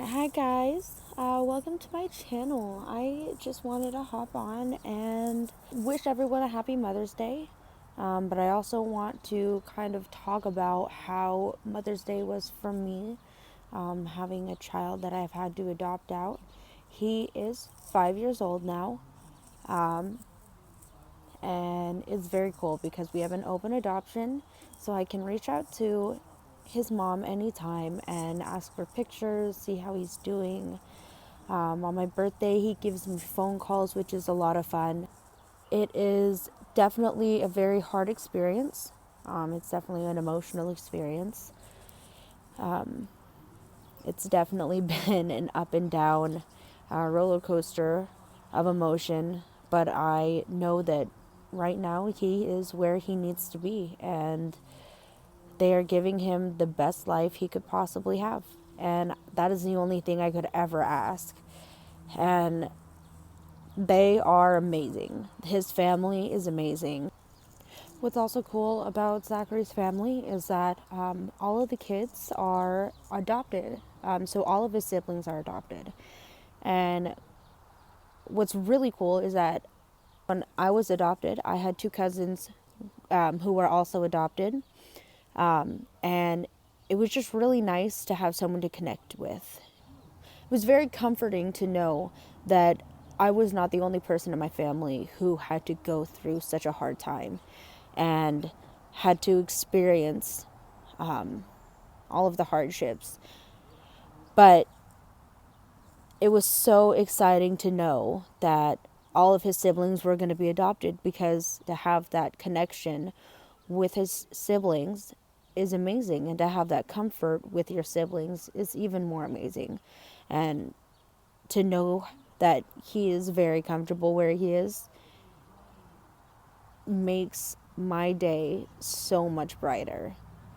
Hi guys, welcome to my channel. I just wanted to hop on and wish everyone a happy Mother's Day. But I also want to kind of talk about how Mother's Day was for me, having a child that I've had to adopt out. He is 5 years old now, and it's very cool because we have an open adoption, so I can reach out to his mom anytime and ask for pictures, see how he's doing. On my birthday, he gives me phone calls, which is a lot of fun. It is definitely a very hard experience. It's definitely an emotional experience. It's definitely been an up and down roller coaster of emotion, but I know that right now he is where he needs to be, and they are giving him the best life he could possibly have. And that is the only thing I could ever ask. And they are amazing. His family is amazing. What's also cool about Zachary's family is that all of the kids are adopted. So all of his siblings are adopted. And what's really cool is that when I was adopted, I had two cousins who were also adopted. And it was just really nice to have someone to connect with. It was very comforting to know that I was not the only person in my family who had to go through such a hard time and had to experience all of the hardships. But it was so exciting to know that all of his siblings were going to be adopted, because to have that connection with his siblings is amazing, and to have that comfort with your siblings is even more amazing. And to know that he is very comfortable where he is makes my day so much brighter.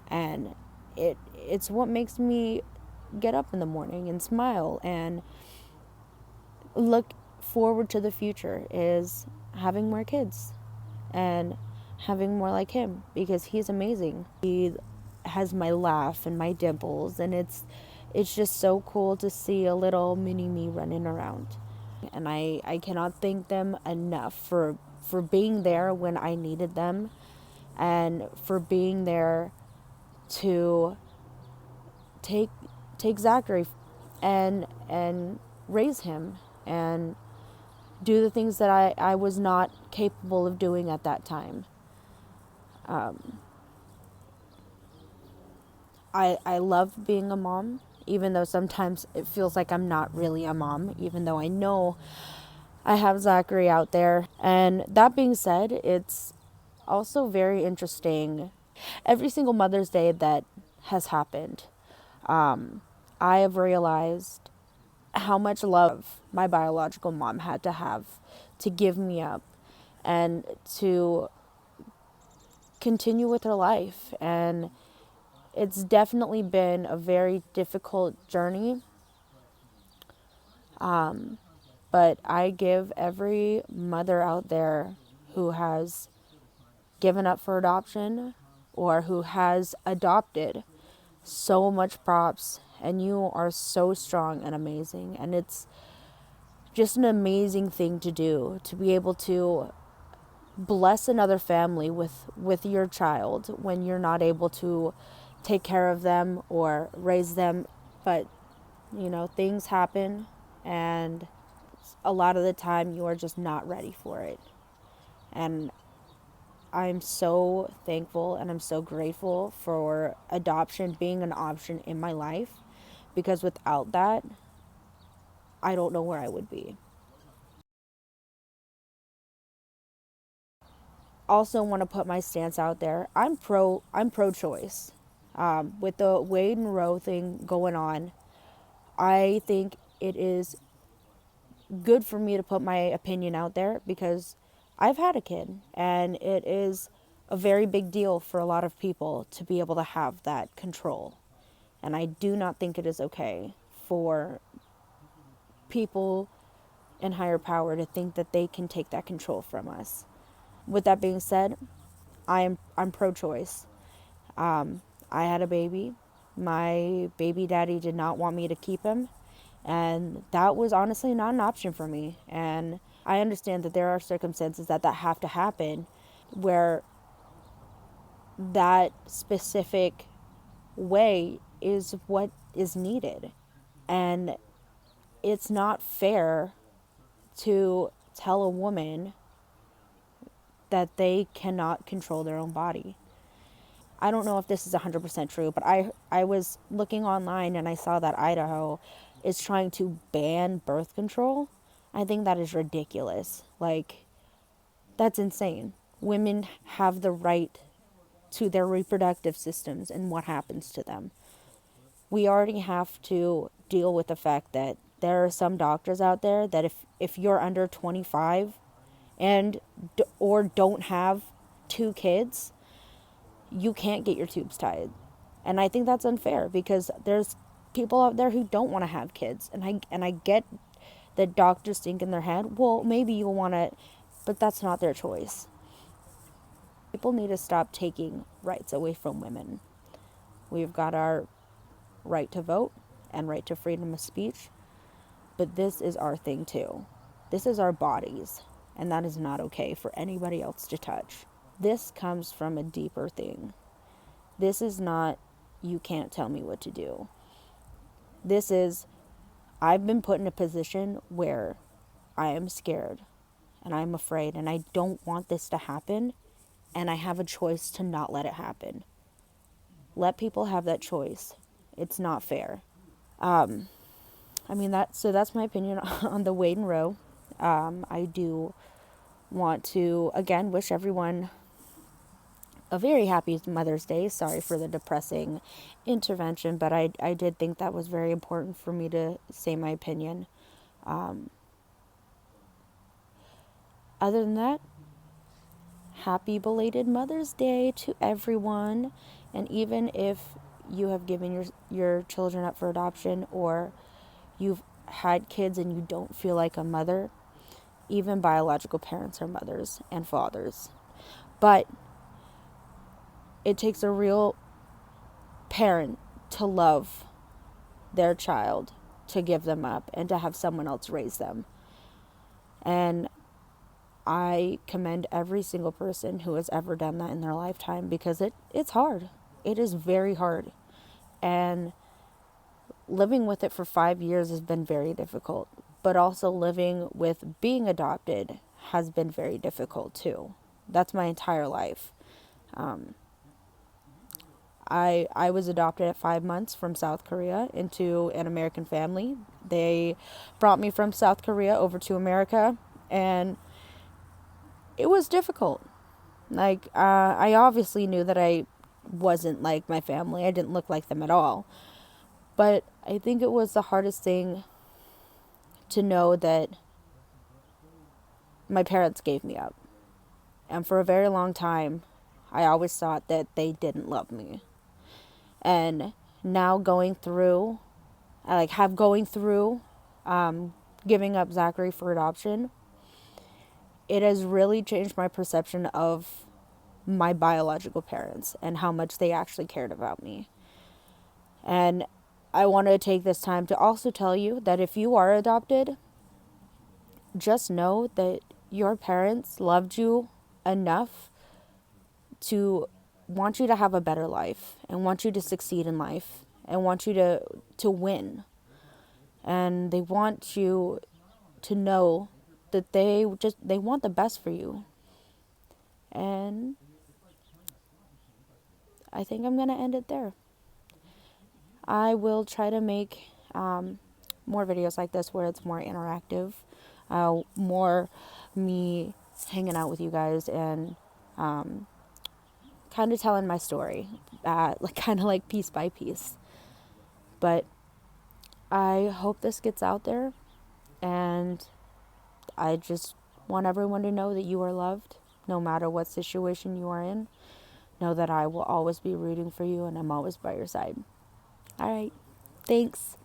And it's what makes me get up in the morning and smile and look forward to the future, is having more kids and having more like him, because he's amazing. He has my laugh and my dimples, and it's just so cool to see a little mini me running around. And I cannot thank them enough for being there when I needed them, and for being there to take Zachary and raise him and do the things that I was not capable of doing at that time. I love being a mom, even though sometimes it feels like I'm not really a mom, even though I know I have Zachary out there. And that being said, it's also very interesting. Every single Mother's Day that has happened, I have realized how much love my biological mom had to have to give me up and to continue with her life. And it's definitely been a very difficult journey. But I give every mother out there who has given up for adoption or who has adopted so much props, and you are so strong and amazing. And it's just an amazing thing to do, to be able to bless another family with your child when you're not able to take care of them or raise them. But things happen, and a lot of the time you are just not ready for it. And I'm so thankful and I'm so grateful for adoption being an option in my life, because without that, I don't know where I would be. Also want to put my stance out there. I'm pro choice. With the Wade and Roe thing going on, I think it is good for me to put my opinion out there, because I've had a kid, and it is a very big deal for a lot of people to be able to have that control. And I do not think it is okay for people in higher power to think that they can take that control from us. With that being said, I'm pro-choice. I had a baby. My baby daddy did not want me to keep him, And that was honestly not an option for me. And I understand that there are circumstances that have to happen where that specific way is what is needed. And it's not fair to tell a woman that they cannot control their own body. I don't know if this is 100% true, but I was looking online and I saw that Idaho is trying to ban birth control. I think that is ridiculous. Like, that's insane. Women have the right to their reproductive systems and what happens to them. We already have to deal with the fact that there are some doctors out there that if you're under 25 and or don't have 2 kids, you can't get your tubes tied. And I think that's unfair because there's people out there who don't want to have kids. And I get that doctors think in their head, well, maybe you'll want to, but that's not their choice. People need to stop taking rights away from women. We've got our right to vote and right to freedom of speech, but this is our thing too. This is our bodies, and that is not okay for anybody else to touch. This comes from a deeper thing. This is not, you can't tell me what to do. This is, I've been put in a position where I am scared and I'm afraid and I don't want this to happen, and I have a choice to not let it happen. Let people have that choice. It's not fair. That's my opinion on the Wade and Roe. I do want to again wish everyone a very happy Mother's Day. Sorry for the depressing intervention, but I did think that was very important for me to say my opinion. Other than that, happy belated Mother's Day to everyone. And even if you have given your children up for adoption, or you've had kids and you don't feel like a mother, even biological parents are mothers and fathers. But it takes a real parent to love their child, to give them up, and to have someone else raise them. And I commend every single person who has ever done that in their lifetime, because it's hard. It is very hard. And living with it for 5 years has been very difficult. But also living with being adopted has been very difficult too. That's my entire life. I was adopted at 5 months from South Korea into an American family. They brought me from South Korea over to America, and it was difficult. Like, I obviously knew that I wasn't like my family. I didn't look like them at all. But I think it was the hardest thing to know that my parents gave me up. And for a very long time, I always thought that they didn't love me. And now going through giving up Zachary for adoption, it has really changed my perception of my biological parents and how much they actually cared about me. And I want to take this time to also tell you that if you are adopted, just know that your parents loved you enough to want you to have a better life and want you to succeed in life and want you to win. And they want you to know that they want the best for you. And I think I'm going to end it there. I will try to make more videos like this where it's more interactive, more me hanging out with you guys and kind of telling my story, kind of like piece by piece. But I hope this gets out there, and I just want everyone to know that you are loved, no matter what situation you are in. Know that I will always be rooting for you, and I'm always by your side. All right. Thanks.